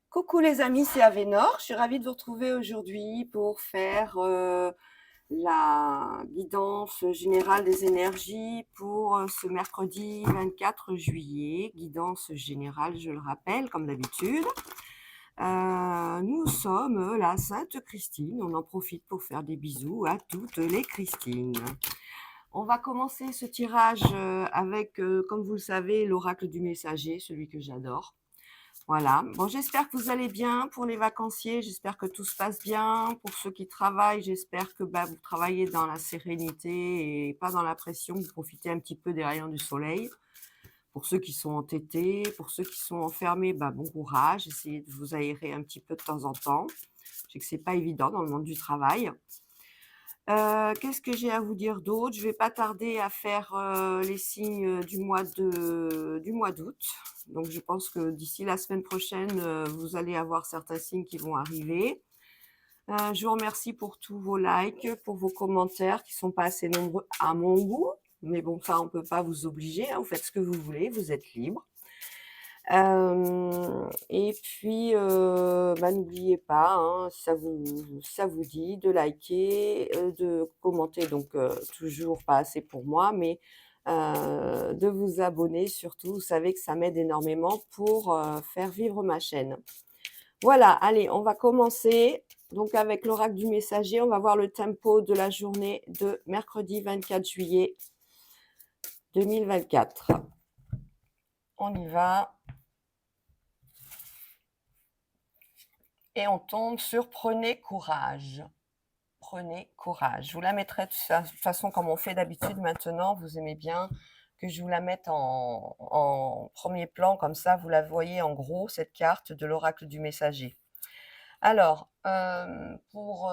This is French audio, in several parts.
Coucou les amis, c'est Avénor. Je suis ravie de vous retrouver aujourd'hui pour faire la guidance générale des énergies pour ce mercredi 24 juillet. Guidance générale, je le rappelle, comme d'habitude. Nous sommes la Sainte Christine. On en profite pour faire des bisous à toutes les Christines. On va commencer ce tirage avec, comme vous le savez, l'oracle du messager, celui que j'adore. Voilà. Bon, j'espère que vous allez bien pour les vacanciers. J'espère que tout se passe bien. Pour ceux qui travaillent, j'espère que vous travaillez dans la sérénité et pas dans la pression. Vous profitez un petit peu des rayons du soleil. Pour ceux qui sont entêtés, pour ceux qui sont enfermés, bon courage. Essayez de vous aérer un petit peu de temps en temps. Je sais que c'est pas évident dans le monde du travail. Qu'est-ce que j'ai à vous dire d'autre? Je vais pas tarder à faire les signes du mois d'août. Donc je pense que d'ici la semaine prochaine, vous allez avoir certains signes qui vont arriver. Je vous remercie pour tous vos likes, pour vos commentaires qui sont pas assez nombreux à mon goût. Mais bon, ça, on peut pas vous obliger, hein. Vous faites ce que vous voulez, vous êtes libre. Et puis, n'oubliez pas, hein, si ça vous dit, de liker, de commenter, donc toujours pas assez pour moi, mais de vous abonner surtout. Vous savez que ça m'aide énormément pour faire vivre ma chaîne. Voilà, allez, on va commencer. Donc avec l'oracle du messager, on va voir le tempo de la journée de mercredi 24 juillet 2024. On y va. Et on tombe sur prenez courage. Prenez courage. Je vous la mettrai de toute façon comme on fait d'habitude maintenant. Vous aimez bien que je vous la mette en premier plan, comme ça vous la voyez en gros, cette carte de l'oracle du messager. Alors, pour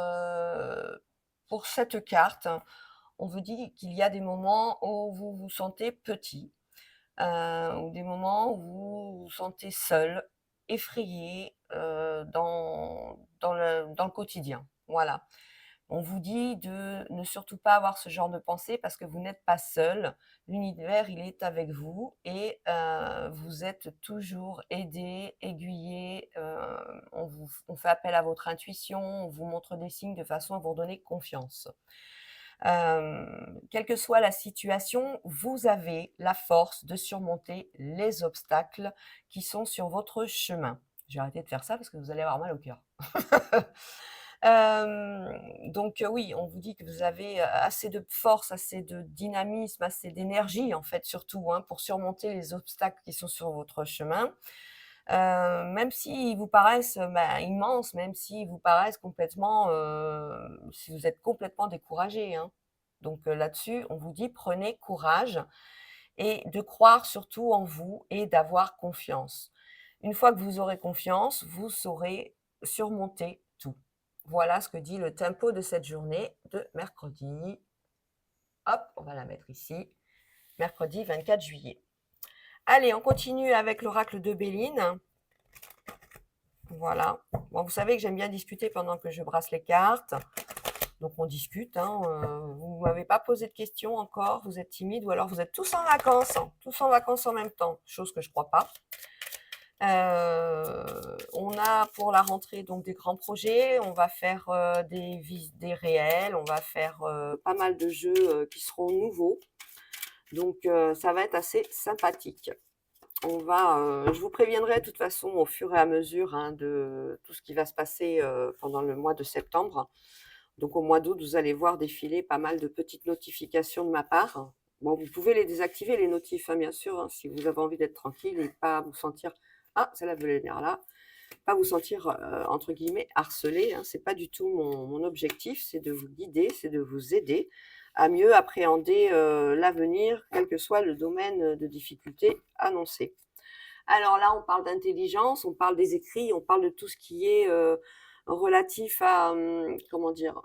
cette carte, on vous dit qu'il y a des moments où vous vous sentez petit, ou des moments où vous vous sentez seul, effrayé dans le quotidien. Voilà. On vous dit de ne surtout pas avoir ce genre de pensée parce que vous n'êtes pas seul. L'univers, il est avec vous et vous êtes toujours aidé, aiguillé. On fait appel à votre intuition, on vous montre des signes de façon à vous redonner confiance. Quelle que soit la situation, vous avez la force de surmonter les obstacles qui sont sur votre chemin. Je vais arrêter de faire ça parce que vous allez avoir mal au cœur. Donc oui, on vous dit que vous avez assez de force, assez de dynamisme, assez d'énergie en fait surtout, hein, pour surmonter les obstacles qui sont sur votre chemin. Même s'ils vous paraissent, immenses, même s'ils vous paraissent complètement, si vous êtes complètement découragé, hein. Donc là-dessus, on vous dit: «Prenez courage» et de croire surtout en vous et d'avoir confiance. Une fois que vous aurez confiance, vous saurez surmonter tout. Voilà ce que dit le tempo de cette journée de mercredi. Hop, on va la mettre ici, mercredi 24 juillet. Allez, on continue avec l'oracle de Béline. Voilà. Bon, vous savez que j'aime bien discuter pendant que je brasse les cartes. Donc on discute, hein. Vous ne m'avez pas posé de questions encore, vous êtes timide ou alors vous êtes tous en vacances, hein, tous en vacances en même temps, chose que je ne crois pas. On a pour la rentrée donc des grands projets, on va faire des réels, on va faire pas mal de jeux qui seront nouveaux. Donc ça va être assez sympathique. Je vous préviendrai de toute façon au fur et à mesure, hein, de tout ce qui va se passer pendant le mois de septembre. Donc au mois d'août, vous allez voir défiler pas mal de petites notifications de ma part. Bon, vous pouvez les désactiver, les notifs, hein, bien sûr, hein, si vous avez envie d'être tranquille et pas vous sentir ah, celle-là veut venir là, pas vous sentir entre guillemets harcelé, hein. C'est pas du tout mon objectif, c'est de vous guider, c'est de vous aider à mieux appréhender l'avenir, quel que soit le domaine de difficulté annoncé. Alors là, on parle d'intelligence, on parle des écrits, on parle de tout ce qui est relatif à, comment dire,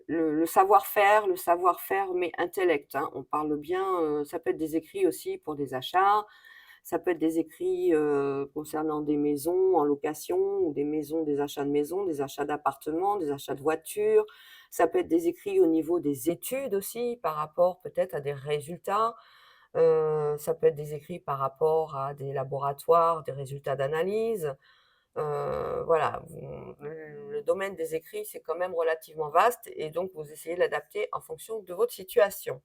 le savoir-faire, mais intellect, hein. On parle bien, ça peut être des écrits aussi pour des achats, ça peut être des écrits concernant des maisons en location ou des maisons, des achats de maisons, des achats d'appartements, des achats de voitures. Ça peut être des écrits au niveau des études aussi, par rapport peut-être à des résultats. Ça peut être des écrits par rapport à des laboratoires, des résultats d'analyse. Voilà, le domaine des écrits, c'est quand même relativement vaste et donc vous essayez de l'adapter en fonction de votre situation.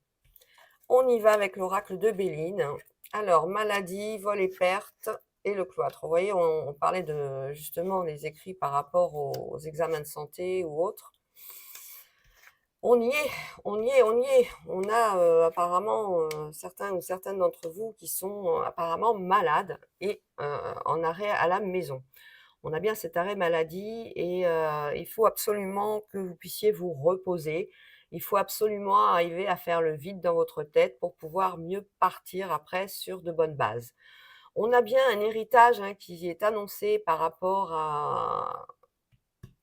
On y va avec l'oracle de Béline. Alors, maladie, vol et perte et le cloître. Vous voyez, on parlait de justement les écrits par rapport aux examens de santé ou autres. On y est, on y est, on y est. On a apparemment certains ou certaines d'entre vous qui sont apparemment malades et en arrêt à la maison. On a bien cet arrêt maladie et il faut absolument que vous puissiez vous reposer. Il faut absolument arriver à faire le vide dans votre tête pour pouvoir mieux partir après sur de bonnes bases. On a bien un héritage qui est annoncé par rapport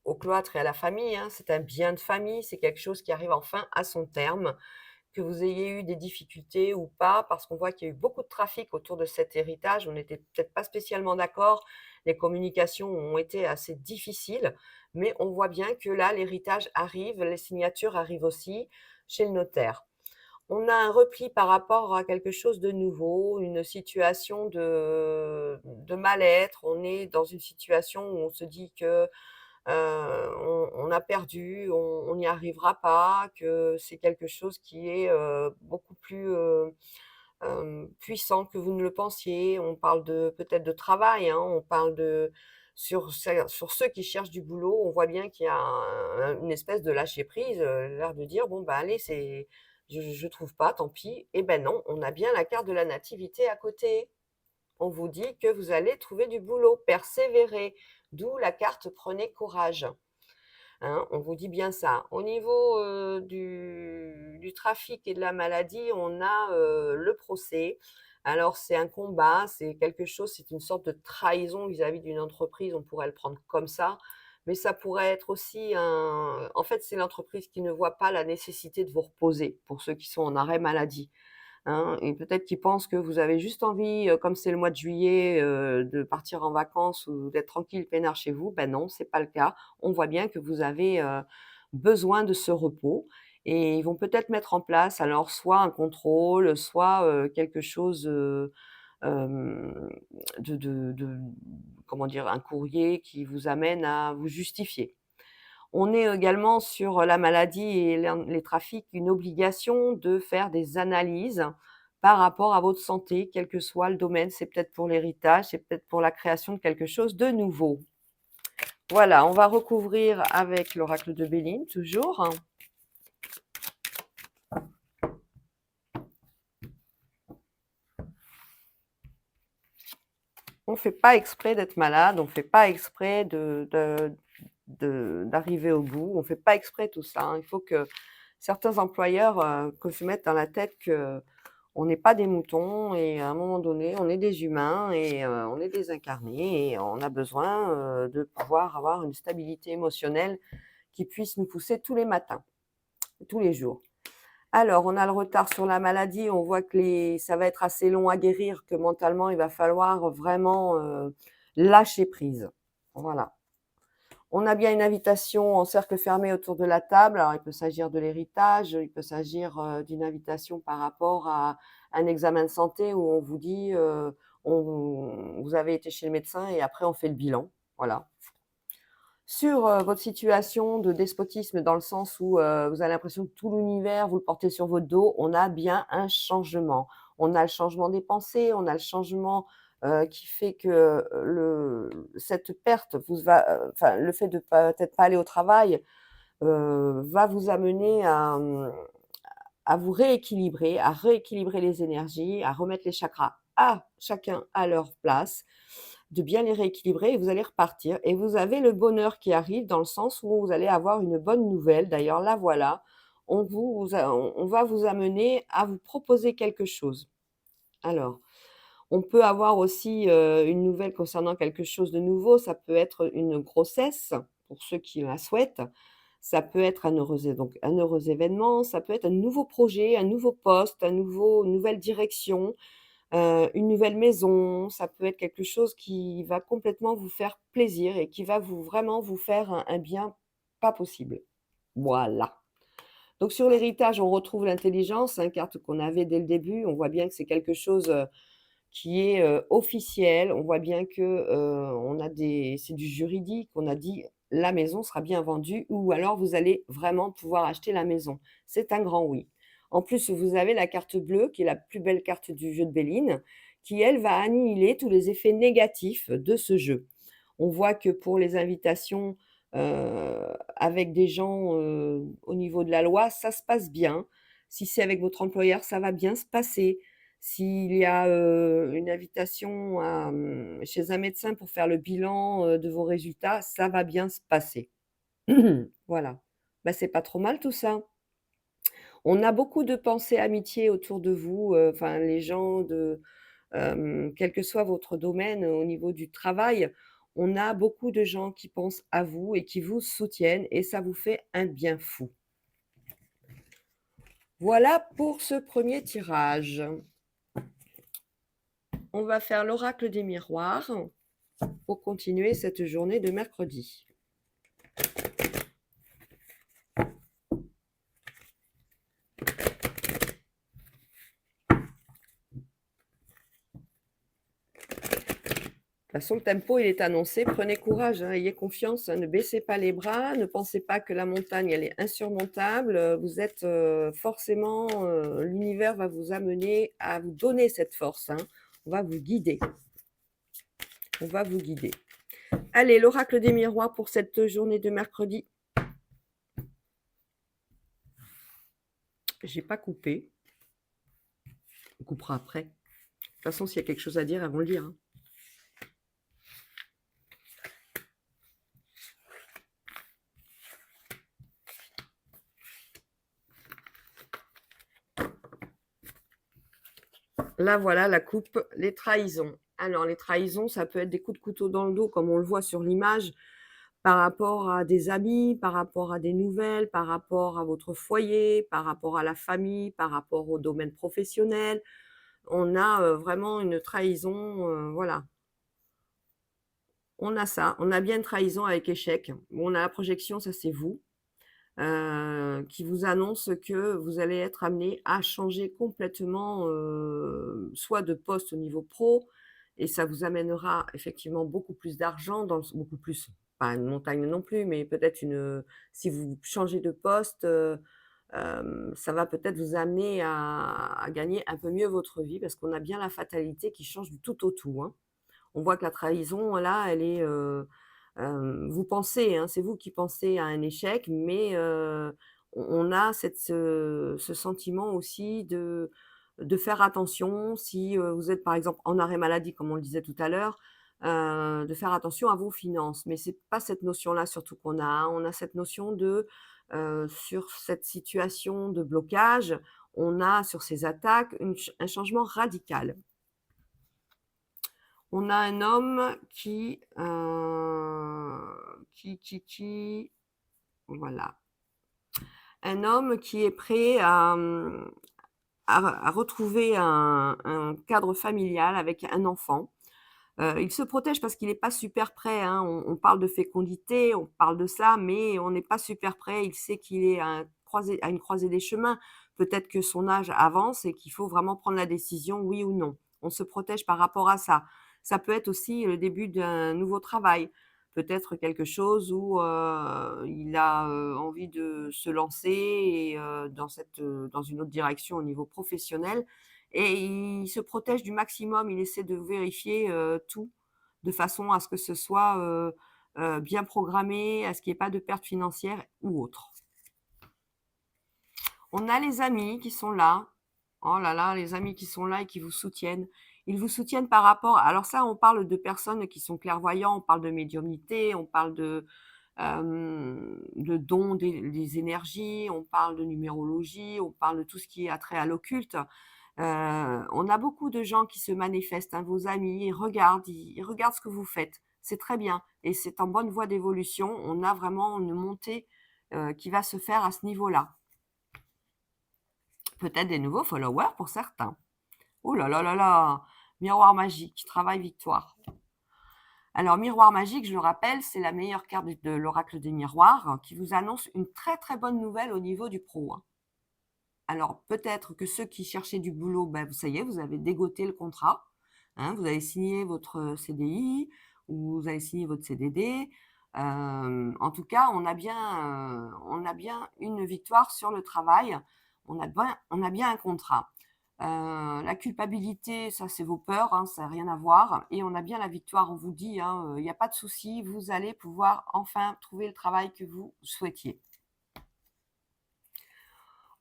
au cloître et à la famille, hein. C'est un bien de famille, c'est quelque chose qui arrive enfin à son terme. Que vous ayez eu des difficultés ou pas, parce qu'on voit qu'il y a eu beaucoup de trafic autour de cet héritage. On n'était peut-être pas spécialement d'accord. Les communications ont été assez difficiles, mais on voit bien que là, l'héritage arrive, les signatures arrivent aussi chez le notaire. On a un repli par rapport à quelque chose de nouveau, une situation de mal-être. On est dans une situation où on se dit que on a perdu, on n'y arrivera pas, que c'est quelque chose qui est beaucoup plus puissant que vous ne le pensiez. On parle de peut-être de travail, hein, on parle de sur ceux qui cherchent du boulot, on voit bien qu'il y a une espèce de lâcher prise, l'air de dire bon bah allez c'est je trouve pas, tant pis. Et ben non, on a bien la carte de la nativité à côté. On vous dit que vous allez trouver du boulot, persévérer, d'où la carte prenez courage. Hein, on vous dit bien ça. Au niveau du trafic et de la maladie, on a le procès. Alors c'est un combat, c'est quelque chose, c'est une sorte de trahison vis-à-vis d'une entreprise, on pourrait le prendre comme ça, mais ça pourrait être aussi un... En fait, c'est l'entreprise qui ne voit pas la nécessité de vous reposer, pour ceux qui sont en arrêt maladie. Hein, et peut-être qu'ils pensent que vous avez juste envie, comme c'est le mois de juillet, de partir en vacances ou d'être tranquille peinard chez vous. Ben non, c'est pas le cas. On voit bien que vous avez, besoin de ce repos et ils vont peut-être mettre en place alors soit un contrôle, soit, quelque chose, hem, de comment dire? Un courrier qui vous amène à vous justifier. On est également sur la maladie et les trafics, une obligation de faire des analyses par rapport à votre santé, quel que soit le domaine. C'est peut-être pour l'héritage, c'est peut-être pour la création de quelque chose de nouveau. Voilà, on va recouvrir avec l'oracle de Béline, toujours. On ne fait pas exprès d'être malade, on ne fait pas exprès d'arriver au bout, on ne fait pas exprès tout ça, hein. Il faut que certains employeurs que se mettent dans la tête que on n'est pas des moutons et à un moment donné, on est des humains et on est des incarnés et on a besoin de pouvoir avoir une stabilité émotionnelle qui puisse nous pousser tous les matins, tous les jours. Alors, on a le retard sur la maladie, on voit que ça va être assez long à guérir, que mentalement, il va falloir vraiment lâcher prise. Voilà. On a bien une invitation en cercle fermé autour de la table. Alors, il peut s'agir de l'héritage, il peut s'agir d'une invitation par rapport à un examen de santé où on vous dit, vous avez été chez le médecin et après on fait le bilan. Voilà. Sur votre situation de despotisme dans le sens où vous avez l'impression que tout l'univers, vous le portez sur votre dos, on a bien un changement. On a le changement des pensées, on a le changement qui fait que cette perte enfin, le fait de peut-être pas aller au travail va vous amener à vous rééquilibrer, à rééquilibrer les énergies, à remettre les chakras à chacun à leur place, de bien les rééquilibrer et vous allez repartir et vous avez le bonheur qui arrive dans le sens où vous allez avoir une bonne nouvelle. D'ailleurs, la voilà. On va vous amener à vous proposer quelque chose. Alors, on peut avoir aussi, une nouvelle concernant quelque chose de nouveau. Ça peut être une grossesse, pour ceux qui la souhaitent. Ça peut être un heureux événement, ça peut être un nouveau projet, un nouveau poste, une nouvelle direction, une nouvelle maison. Ça peut être quelque chose qui va complètement vous faire plaisir et qui va vraiment vous faire un bien pas possible. Voilà. Donc sur l'héritage, on retrouve l'intelligence, hein, carte qu'on avait dès le début. On voit bien que c'est quelque chose, qui est, officiel. On voit bien que, on a des c'est du juridique. On a dit: «La maison sera bien vendue» ou alors: «Vous allez vraiment pouvoir acheter la maison». C'est un grand oui. En plus, vous avez la carte bleue qui est la plus belle carte du jeu de Béline, qui elle va annihiler tous les effets négatifs de ce jeu. On voit que pour les invitations, avec des gens, au niveau de la loi, ça se passe bien. Si c'est avec votre employeur, ça va bien se passer. S'il y a, une invitation à, chez un médecin pour faire le bilan, de vos résultats, ça va bien se passer. Voilà. Bah, c'est pas trop mal tout ça. On a beaucoup de pensées amitié autour de vous, enfin les gens de, quel que soit votre domaine, au niveau du travail, on a beaucoup de gens qui pensent à vous et qui vous soutiennent et ça vous fait un bien fou. Voilà pour ce premier tirage. On va faire l'oracle des miroirs pour continuer cette journée de mercredi. De toute façon, le tempo, il est annoncé. Prenez courage, hein, ayez confiance, hein, ne baissez pas les bras, ne pensez pas que la montagne, elle est insurmontable. Vous êtes forcément, l'univers va vous amener à vous donner cette force, hein. On va vous guider. On va vous guider. Allez, l'oracle des miroirs pour cette journée de mercredi. J'ai pas coupé. On coupera après. De toute façon, s'il y a quelque chose à dire, elles vont le dire, hein. Là, voilà la coupe, les trahisons. Alors, les trahisons, ça peut être des coups de couteau dans le dos, comme on le voit sur l'image, par rapport à des amis, par rapport à des nouvelles, par rapport à votre foyer, par rapport à la famille, par rapport au domaine professionnel. On a vraiment une trahison, voilà. On a ça, on a bien une trahison avec échec. On a la projection, ça c'est vous. Qui vous annonce que vous allez être amené à changer complètement, soit de poste au niveau pro et ça vous amènera effectivement beaucoup plus d'argent dans le s beaucoup plus, pas une montagne non plus, mais peut-être une, si vous changez de poste, ça va peut-être vous amener à gagner un peu mieux votre vie parce qu'on a bien la fatalité qui change du tout au tout, hein. On voit que la trahison là, elle est, vous pensez, hein, c'est vous qui pensez à un échec, mais on a ce sentiment aussi de faire attention si, vous êtes par exemple en arrêt maladie comme on le disait tout à l'heure, de faire attention à vos finances. Mais c'est pas cette notion-là surtout qu'on a, hein. On a cette notion de, sur cette situation de blocage, on a sur ces attaques un changement radical. On a un homme qui voilà. Un homme qui est prêt à, à retrouver un cadre familial avec un enfant. Il se protège parce qu'il est pas super prêt, hein. On parle de fécondité, on parle de ça, mais on n'est pas super prêt. Il sait qu'il est à une croisée des chemins. Peut-être que son âge avance et qu'il faut vraiment prendre la décision, oui ou non. On se protège par rapport à ça. Ça peut être aussi le début d'un nouveau travail. Peut-être quelque chose où, il a, envie de se lancer et dans une autre direction au niveau professionnel et il se protège du maximum. Il essaie de vérifier, tout, de façon à ce que ce soit, bien programmé, à ce qu'il y ait pas de perte financière ou autre. On a les amis qui sont là. Oh là là, les amis qui sont là et qui vous soutiennent. Ils vous soutiennent par rapport, alors ça, on parle de personnes qui sont clairvoyants, on parle de médiumnité, on parle de dons des énergies, on parle de numérologie, on parle de tout ce qui a trait à l'occulte. On a beaucoup de gens qui se manifestent, hein, vos amis, ils regardent ce que vous faites. C'est très bien et c'est en bonne voie d'évolution. On a vraiment une montée, qui va se faire à ce niveau-là. Peut-être des nouveaux followers pour certains. Oh là là là là! Miroir magique, travail, victoire. Alors miroir magique, je le rappelle, c'est la meilleure carte de l'oracle des miroirs qui vous annonce une très, très bonne nouvelle au niveau du pro, hein. Alors peut-être que ceux qui cherchaient du boulot, ça y est, vous avez dégoté le contrat, hein, vous avez signé votre CDI ou vous avez signé votre CDD. En tout cas, on a bien une victoire sur le travail, on a bien un contrat. La culpabilité, ça c'est vos peurs, hein, ça n'a rien à voir et on a bien la victoire. On vous dit, hein, il y a pas de souci, vous allez pouvoir enfin trouver le travail que vous souhaitiez.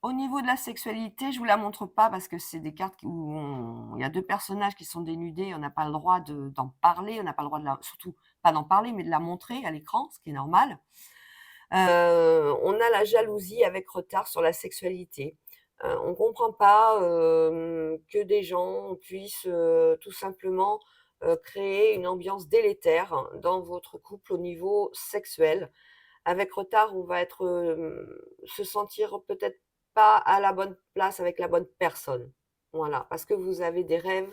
Au niveau de la sexualité, je vous la montre pas parce que c'est des cartes où il y a 2 personnages qui sont dénudés, on n'a pas le droit d'en parler, on n'a pas le droit de la surtout pas d'en parler, mais de la montrer à l'écran, ce qui est normal. On a la jalousie avec retard sur la sexualité. On comprend pas, que des gens puissent, tout simplement, créer une ambiance délétère dans votre couple au niveau sexuel. Avec retard, on va être, se sentir peut-être pas à la bonne place avec la bonne personne. Voilà, parce que vous avez des rêves,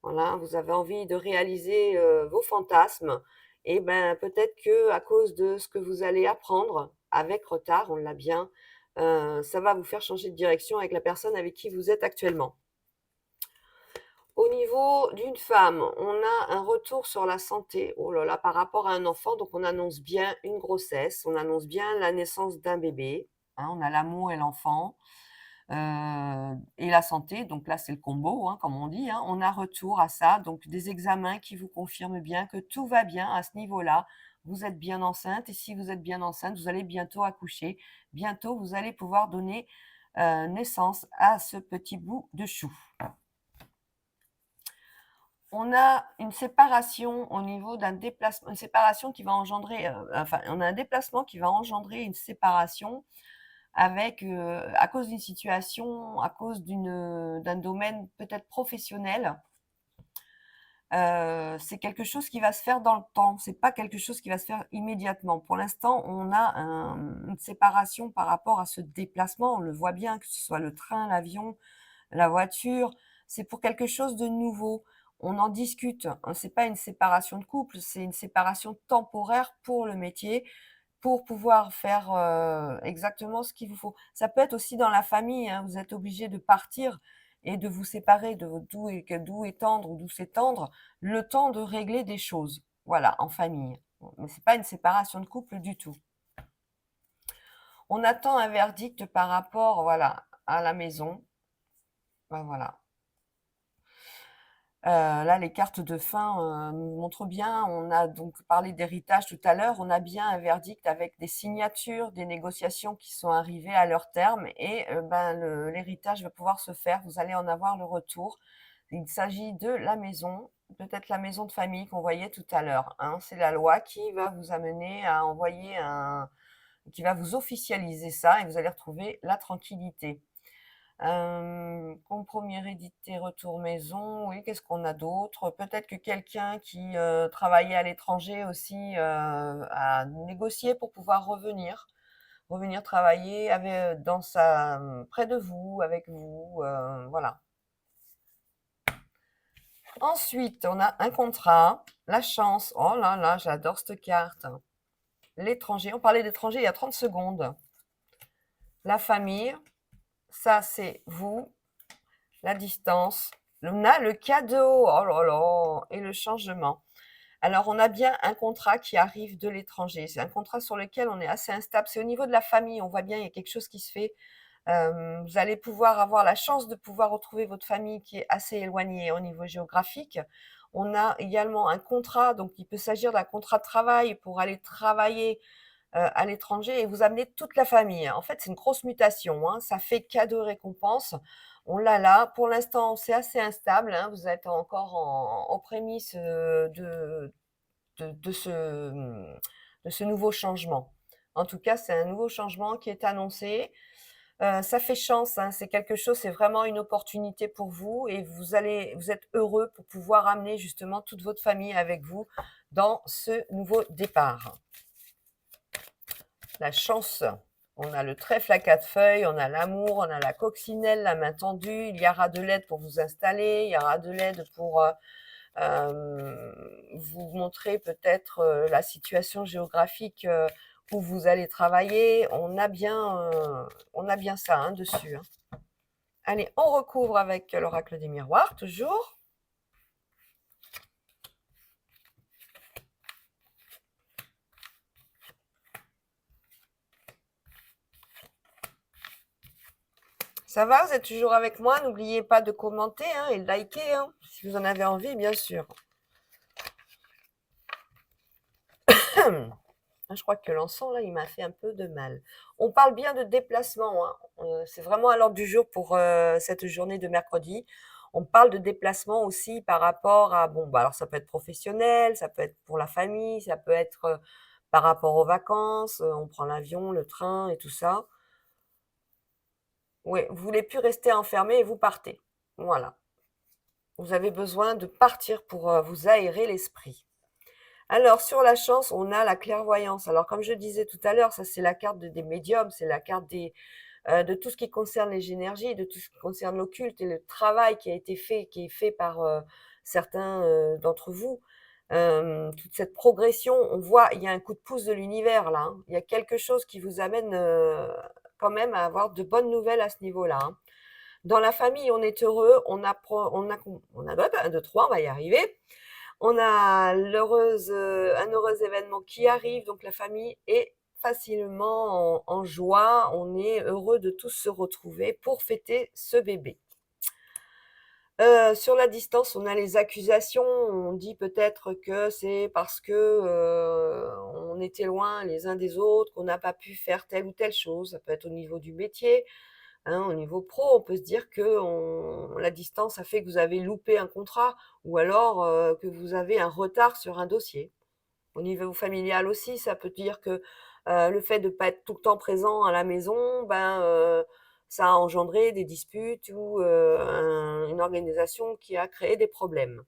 voilà, vous avez envie de réaliser, vos fantasmes et ben, peut-être que à cause de ce que vous allez apprendre avec retard, on l'a bien, ça va vous faire changer de direction avec la personne avec qui vous êtes actuellement. Au niveau d'une femme, on a un retour sur la santé. Oh là là, par rapport à un enfant, donc on annonce bien une grossesse, on annonce bien la naissance d'un bébé, hein, on a l'amour et l'enfant, et la santé, donc là, c'est le combo, hein, comme on dit, hein. On a retour à ça, donc des examens qui vous confirment bien que tout va bien à ce niveau-là. Vous êtes bien enceinte et si vous êtes bien enceinte, vous allez bientôt accoucher. Bientôt, vous allez pouvoir donner, naissance à ce petit bout de chou. On a une séparation au niveau d'un déplacement, une séparation qui va engendrer, enfin, on a un déplacement qui va engendrer une séparation avec, à cause d'une situation, à cause d'un domaine peut-être professionnel. C'est quelque chose qui va se faire dans le temps, c'est pas quelque chose qui va se faire immédiatement. Pour l'instant, on a une séparation par rapport à ce déplacement. On le voit bien, que ce soit le train, l'avion, la voiture, c'est pour quelque chose de nouveau. On en discute, hein, c'est pas une séparation de couple, c'est une séparation temporaire pour le métier, pour pouvoir faire, exactement ce qu'il vous faut. Ça peut être aussi dans la famille, hein, vous êtes obligé de partir et de vous séparer de votre doux et tendre ou douce et tendre, le temps de régler des choses, voilà, en famille. Mais c'est pas une séparation de couple du tout. On attend un verdict par rapport, voilà, à la maison. Voilà. Là, les cartes de fin, nous montrent bien, on a donc parlé d'héritage tout à l'heure, on a bien un verdict avec des signatures, des négociations qui sont arrivées à leur terme et l'héritage va pouvoir se faire, vous allez en avoir le retour. Il s'agit de la maison, peut-être la maison de famille qu'on voyait tout à l'heure, hein. C'est la loi qui va vous amener à envoyer qui va vous officialiser ça et vous allez retrouver la tranquillité. Compromis hérédité, retour maison, oui, qu'est-ce qu'on a d'autre? Peut-être que quelqu'un qui, travaillait à l'étranger aussi, a négocié pour pouvoir revenir travailler dans près de vous, avec vous, voilà. Ensuite, on a un contrat, la chance. Oh là là, j'adore cette carte. L'étranger, on parlait d'étranger il y a 30 secondes. La famille, ça c'est vous. La distance, on a le cadeau, oh là là, et le changement. Alors, on a bien un contrat qui arrive de l'étranger. C'est un contrat sur lequel on est assez instable. C'est au niveau de la famille, on voit bien, il y a quelque chose qui se fait. Vous allez pouvoir avoir la chance de pouvoir retrouver votre famille qui est assez éloignée au niveau géographique. On a également un contrat, donc il peut s'agir d'un contrat de travail pour aller travailler à l'étranger et vous amenez toute la famille. En fait, c'est une grosse mutation, hein, ça fait cadeau récompense. On l'a là. Pour l'instant, c'est assez instable, hein, vous êtes encore en prémices, de ce, de ce nouveau changement. En tout cas, c'est un nouveau changement qui est annoncé. Ça fait chance, hein, c'est quelque chose, c'est vraiment une opportunité pour vous et vous êtes heureux pour pouvoir amener justement toute votre famille avec vous dans ce nouveau départ. La chance. On a le trèfle à 4 feuilles, on a l'amour, on a la coccinelle, la main tendue. Il y aura de l'aide pour vous installer, il y aura de l'aide pour vous montrer peut-être la situation géographique où vous allez travailler. On a bien ça, hein, dessus, hein. Allez, on recouvre avec l'oracle des miroirs, toujours. Ça va, vous êtes toujours avec moi? N'oubliez pas de commenter hein, et de liker, hein, si vous en avez envie, bien sûr. Je crois que l'encens, là, il m'a fait un peu de mal. On parle bien de déplacement. Hein. C'est vraiment à l'ordre du jour pour cette journée de mercredi. On parle de déplacement aussi par rapport à, bon, bah alors ça peut être professionnel, ça peut être pour la famille, ça peut être par rapport aux vacances, on prend l'avion, le train et tout ça. Oui, vous voulez plus rester enfermé et vous partez. Voilà. Vous avez besoin de partir pour vous aérer l'esprit. Alors, sur la chance, on a la clairvoyance. Alors, comme je disais tout à l'heure, ça c'est la carte des médiums, c'est la carte de tout ce qui concerne les énergies, de tout ce qui concerne l'occulte et le travail qui a été fait, qui est fait par certains d'entre vous. Toute cette progression, on voit, il y a un coup de pouce de l'univers là. Hein. Il y a quelque chose qui vous amène quand même à avoir de bonnes nouvelles à ce niveau-là. Hein. Dans la famille, on est heureux, un, deux, trois, on va y arriver. On a un heureux événement qui arrive, donc la famille est facilement en joie. On est heureux de tous se retrouver pour fêter ce bébé. Sur la distance, on a les accusations. On dit peut-être que c'est parce que on était loin les uns des autres, qu'on n'a pas pu faire telle ou telle chose. Ça peut être au niveau du métier, hein, au niveau pro, on peut se dire que la distance a fait que vous avez loupé un contrat ou alors que vous avez un retard sur un dossier. Au niveau familial aussi, ça peut dire que le fait de ne pas être tout le temps présent à la maison, ça a engendré des disputes ou une organisation qui a créé des problèmes.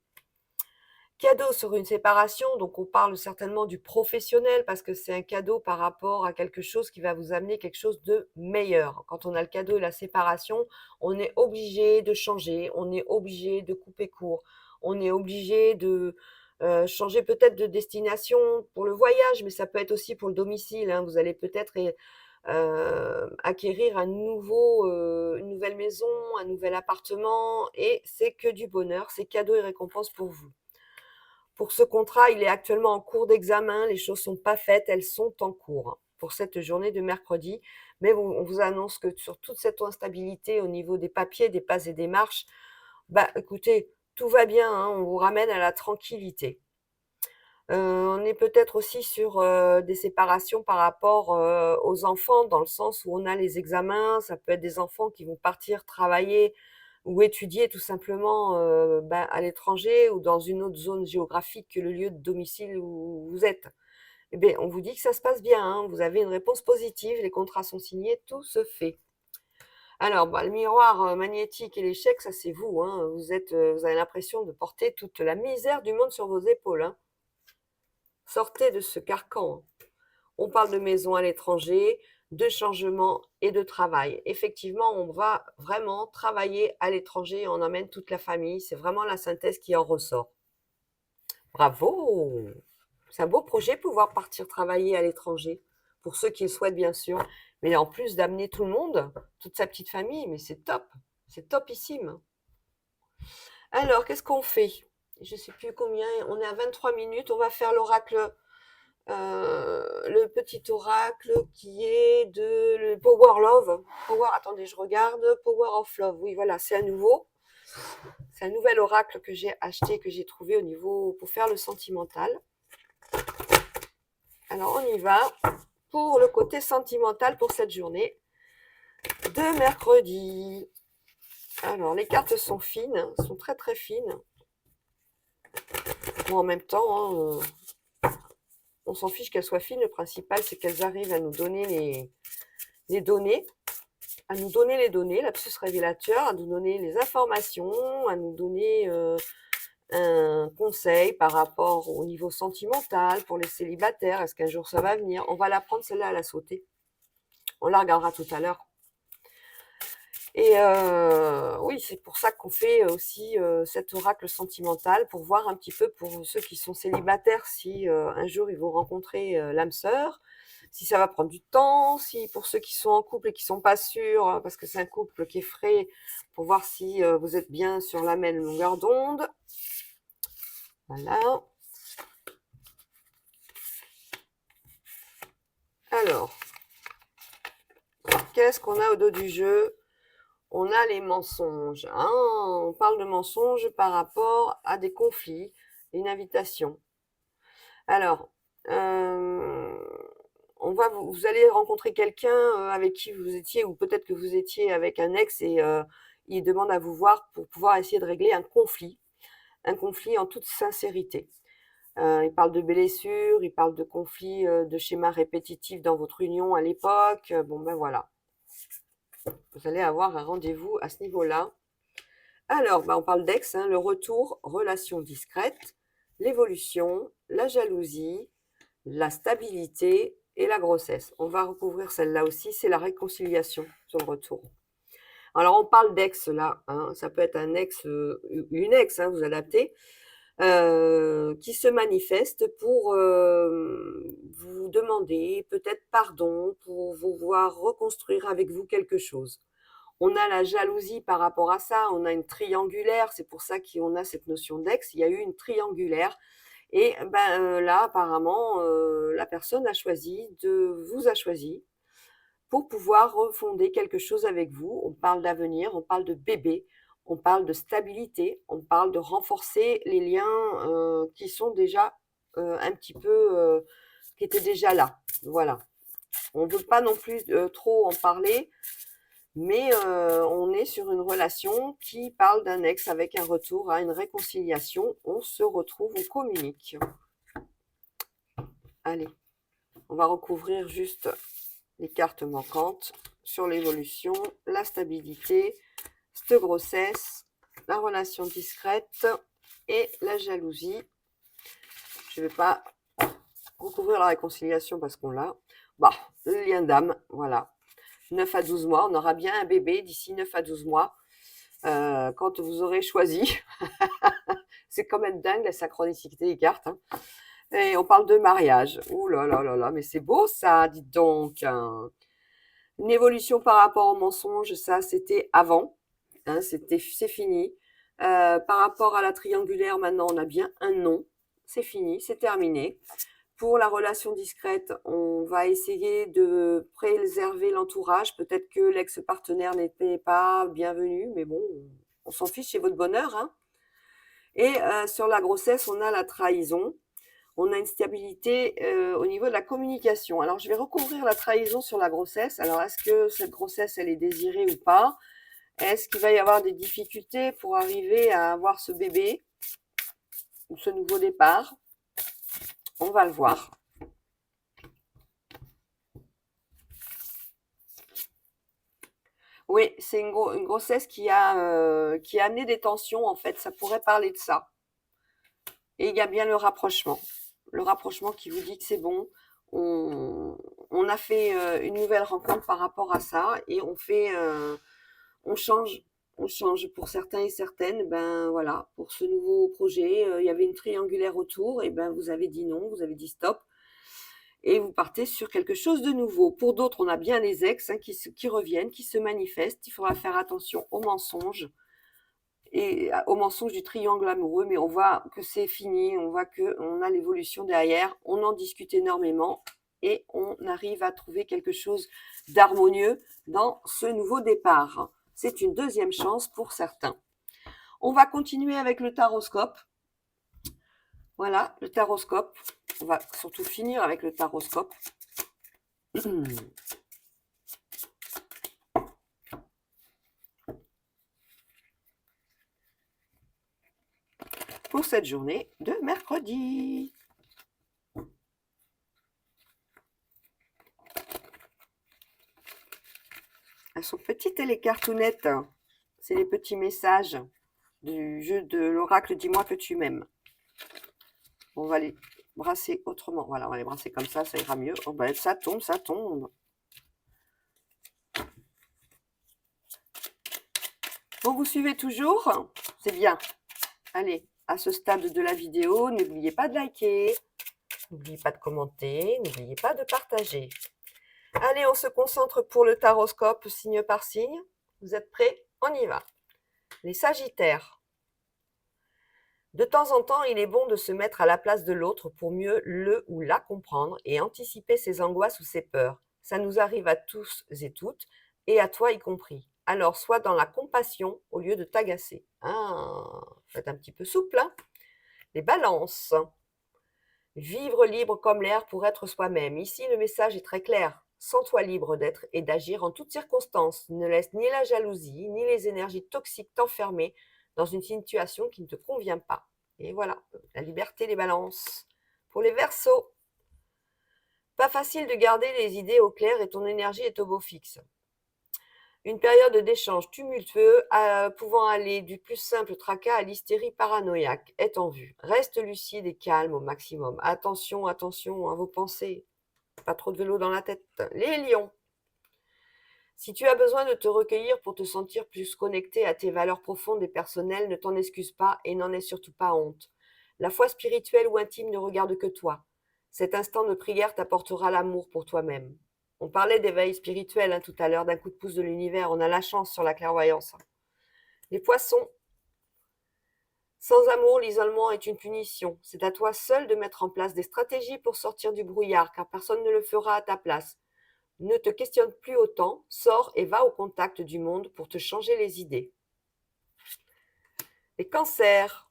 Cadeau sur une séparation, donc on parle certainement du professionnel parce que c'est un cadeau par rapport à quelque chose qui va vous amener quelque chose de meilleur. Quand on a le cadeau et la séparation, on est obligé de changer, on est obligé de couper court, on est obligé de changer peut-être de destination pour le voyage, mais ça peut être aussi pour le domicile. Hein. Vous allez peut-être acquérir une nouvelle maison, un nouvel appartement, et c'est que du bonheur, c'est cadeau et récompense pour vous. Pour ce contrat, il est actuellement en cours d'examen. Les choses sont pas faites, elles sont en cours pour cette journée de mercredi. Mais on vous annonce que sur toute cette instabilité au niveau des papiers, des passes et des marches, bah écoutez, tout va bien, hein, on vous ramène à la tranquillité. On est peut-être aussi sur des séparations par rapport aux enfants, dans le sens où on a les examens, ça peut être des enfants qui vont partir travailler ou étudier tout simplement à l'étranger ou dans une autre zone géographique que le lieu de domicile où vous êtes. Eh bien, on vous dit que ça se passe bien, hein, vous avez une réponse positive, les contrats sont signés, tout se fait. Alors, le miroir magnétique et l'échec, ça c'est vous, hein, vous avez l'impression de porter toute la misère du monde sur vos épaules. Hein. Sortez de ce carcan. On parle de maison à l'étranger, de changement et de travail. Effectivement, on va vraiment travailler à l'étranger, on emmène toute la famille. C'est vraiment la synthèse qui en ressort. Bravo! C'est un beau projet, pouvoir partir travailler à l'étranger, pour ceux qui le souhaitent bien sûr. Mais en plus d'amener tout le monde, toute sa petite famille, mais c'est topissime. Alors, qu'est-ce qu'on fait? Je ne sais plus combien, on est à 23 minutes, on va faire l'oracle le petit oracle qui est de le Power Love. Attendez, je regarde. Power of Love. Oui, voilà, c'est un nouvel oracle que j'ai acheté, que j'ai trouvé au niveau pour faire le sentimental. Alors, on y va pour le côté sentimental pour cette journée de mercredi. Alors, les cartes sont fines, sont très très fines. Bon, en même temps, on s'en fiche qu'elles soient fines. Le principal, c'est qu'elles arrivent à nous donner les données. À nous donner les données, lapsus révélateur, à nous donner les informations, à nous donner un conseil par rapport au niveau sentimental pour les célibataires. Est-ce qu'un jour ça va venir? On va la prendre celle-là à la sauter. On la regardera tout à l'heure. Et oui, c'est pour ça qu'on fait aussi cet oracle sentimental, pour voir un petit peu pour ceux qui sont célibataires si un jour ils vont rencontrer l'âme sœur. si ça va prendre du temps, si pour ceux qui sont en couple et qui sont pas sûrs, parce que c'est un couple qui est frais, pour voir si vous êtes bien sur la même longueur d'onde. Voilà. Alors, qu'est-ce qu'on a au dos du jeu? On a les mensonges. Hein, on parle de mensonges par rapport à des conflits, une invitation. Alors, vous allez rencontrer quelqu'un avec qui vous étiez, ou peut-être que vous étiez avec un ex et il demande à vous voir pour pouvoir essayer de régler un conflit en toute sincérité. Il parle de blessures, il parle de conflits, de schémas répétitifs dans votre union à l'époque. Bon, ben voilà. Vous allez avoir un rendez-vous à ce niveau-là. Alors, ben on parle d'ex, hein, le retour, relation discrète, l'évolution, la jalousie, la stabilité et la grossesse. On va recouvrir celle-là aussi, c'est la réconciliation sur le retour. Alors, on parle d'ex là, hein, ça peut être un ex, une ex, hein, vous adaptez, qui se manifeste pour vous demander peut-être pardon, pour vous voir reconstruire avec vous quelque chose. On a la jalousie par rapport à ça, on a une triangulaire, c'est pour ça qu'on a cette notion d'ex, il y a eu une triangulaire. Et ben, là apparemment, la personne vous a choisi pour pouvoir refonder quelque chose avec vous. On parle d'avenir, on parle de bébé, on parle de stabilité, on parle de renforcer les liens, qui sont déjà, un petit peu, qui étaient déjà là. Voilà. On ne veut pas non plus, trop en parler, mais on est sur une relation qui parle d'un ex avec un retour à une réconciliation. On se retrouve, on communique. Allez, on va recouvrir juste les cartes manquantes sur l'évolution, la stabilité, cette grossesse, la relation discrète et la jalousie. Je ne vais pas recouvrir la réconciliation parce qu'on l'a. Bah, le lien d'âme, voilà. 9 à 12 mois, on aura bien un bébé d'ici 9 à 12 mois. Quand vous aurez choisi. C'est quand même dingue la synchronicité des cartes. Hein. Et on parle de mariage. Ouh là là là là, mais c'est beau ça, dites donc. Hein. Une évolution par rapport au mensonge, ça c'était avant. Hein, c'est fini. Par rapport à la triangulaire, maintenant on a bien un non. C'est fini, c'est terminé. Pour la relation discrète, on va essayer de préserver l'entourage. Peut-être que l'ex-partenaire n'était pas bienvenu, mais bon, on s'en fiche, c'est votre bonheur. Hein. Et sur la grossesse, on a la trahison. On a une stabilité au niveau de la communication. Alors, je vais recouvrir la trahison sur la grossesse. Alors, est-ce que cette grossesse, elle est désirée ou pas? Est-ce qu'il va y avoir des difficultés pour arriver à avoir ce bébé ou ce nouveau départ? On va le voir. Oui, c'est une grossesse qui a amené des tensions, en fait. Ça pourrait parler de ça. Et il y a bien le rapprochement. Le rapprochement qui vous dit que c'est bon. On a fait une nouvelle rencontre par rapport à ça et on change. On change pour certains et certaines. Ben voilà, pour ce nouveau projet, il y avait une triangulaire autour. Et ben vous avez dit non, vous avez dit stop. Et vous partez sur quelque chose de nouveau. Pour d'autres, on a bien les ex hein, qui reviennent, qui se manifestent. Il faudra faire attention aux mensonges et aux mensonges du triangle amoureux, mais on voit que c'est fini, on voit qu'on a l'évolution derrière, on en discute énormément et on arrive à trouver quelque chose d'harmonieux dans ce nouveau départ. C'est une deuxième chance pour certains. On va continuer avec le taroscope. Voilà, le taroscope. On va surtout finir avec le taroscope. Pour cette journée de mercredi. Elles sont petites et les cartounettes. C'est les petits messages du jeu de l'oracle Dis-moi que tu m'aimes. On va les brasser autrement. Voilà, on va les brasser comme ça ira mieux. Oh ben, ça tombe, ça tombe. Bon, vous suivez toujours? C'est bien. Allez, à ce stade de la vidéo, n'oubliez pas de liker, N'oubliez pas de commenter, n'oubliez pas de partager. Allez, on se concentre pour le taroscope signe par signe. Vous êtes prêts? On y va. Les Sagittaires. De temps en temps, il est bon de se mettre à la place de l'autre pour mieux le ou la comprendre et anticiper ses angoisses ou ses peurs. Ça nous arrive à tous et toutes, et à toi y compris. Alors, sois dans la compassion au lieu de t'agacer. Faites un petit peu souple, hein. Les Balances. Vivre libre comme l'air pour être soi-même. Ici, le message est très clair. Sens-toi libre d'être et d'agir en toutes circonstances. Ne laisse ni la jalousie, ni les énergies toxiques t'enfermer dans une situation qui ne te convient pas. Et voilà, la liberté, les balances. Pour les Verseaux, pas facile de garder les idées au clair et ton énergie est au beau fixe. Une période d'échange tumultueux pouvant aller du plus simple tracas à l'hystérie paranoïaque est en vue. Reste lucide et calme au maximum. Attention, attention à vos pensées. Pas trop de vélo dans la tête. Les Lions. Si tu as besoin de te recueillir pour te sentir plus connecté à tes valeurs profondes et personnelles, ne t'en excuse pas et n'en aie surtout pas honte. La foi spirituelle ou intime ne regarde que toi. Cet instant de prière t'apportera l'amour pour toi-même. On parlait d'éveil spirituel tout à l'heure, d'un coup de pouce de l'univers. On a la chance sur la clairvoyance. Les Poissons. Sans amour, l'isolement est une punition. C'est à toi seul de mettre en place des stratégies pour sortir du brouillard, car personne ne le fera à ta place. Ne te questionne plus autant, sors et va au contact du monde pour te changer les idées. Les Cancers.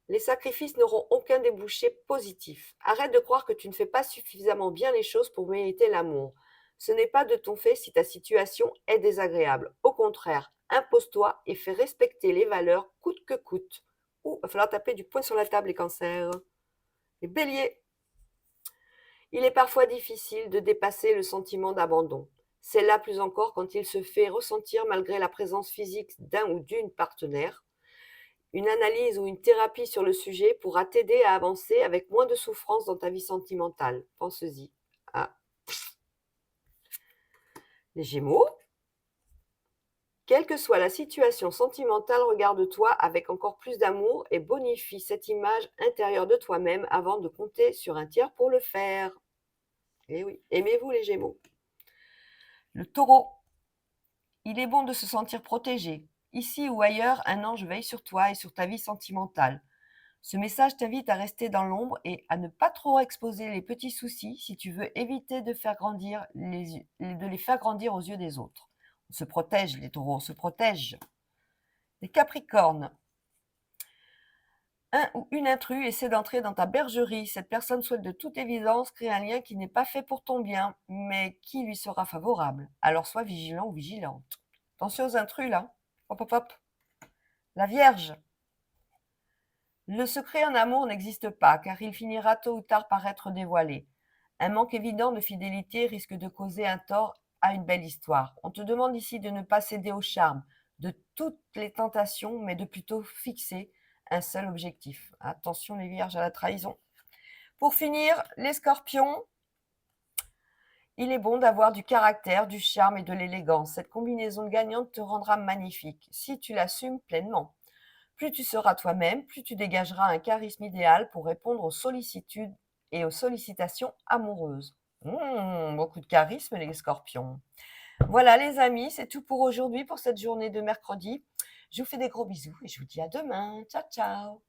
Les sacrifices n'auront aucun débouché positif. Arrête de croire que tu ne fais pas suffisamment bien les choses pour mériter l'amour. Ce n'est pas de ton fait si ta situation est désagréable. Au contraire, impose-toi et fais respecter les valeurs coûte que coûte. Il va falloir taper du poing sur la table, les Cancers. Les Béliers. Il est parfois difficile de dépasser le sentiment d'abandon. C'est là plus encore quand il se fait ressentir malgré la présence physique d'un ou d'une partenaire. Une analyse ou une thérapie sur le sujet pourra t'aider à avancer avec moins de souffrance dans ta vie sentimentale. Pense-y. Les Gémeaux. Quelle que soit la situation sentimentale, regarde-toi avec encore plus d'amour et bonifie cette image intérieure de toi-même avant de compter sur un tiers pour le faire. Eh oui, aimez-vous les Gémeaux. Le Taureau. Il est bon de se sentir protégé. Ici ou ailleurs, un ange veille sur toi et sur ta vie sentimentale. Ce message t'invite à rester dans l'ombre et à ne pas trop exposer les petits soucis si tu veux éviter de les faire grandir aux yeux des autres. On se protège, les taureaux, on se protège. Les Capricornes. Un ou une intrus essaie d'entrer dans ta bergerie. Cette personne souhaite de toute évidence créer un lien qui n'est pas fait pour ton bien, mais qui lui sera favorable. Alors sois vigilant ou vigilante. Attention aux intrus, là. Hop, hop, hop. La Vierge. Le secret en amour n'existe pas, car il finira tôt ou tard par être dévoilé. Un manque évident de fidélité risque de causer un tort à une belle histoire. On te demande ici de ne pas céder au charme de toutes les tentations, mais de plutôt fixer un seul objectif. Attention les vierges à la trahison. Pour finir, les scorpions. Il est bon d'avoir du caractère, du charme et de l'élégance. Cette combinaison gagnante te rendra magnifique, si tu l'assumes pleinement. Plus tu seras toi-même, plus tu dégageras un charisme idéal pour répondre aux sollicitudes et aux sollicitations amoureuses. Beaucoup de charisme, les scorpions. Voilà les amis, c'est tout pour aujourd'hui, pour cette journée de mercredi. Je vous fais des gros bisous et je vous dis à demain. Ciao, ciao.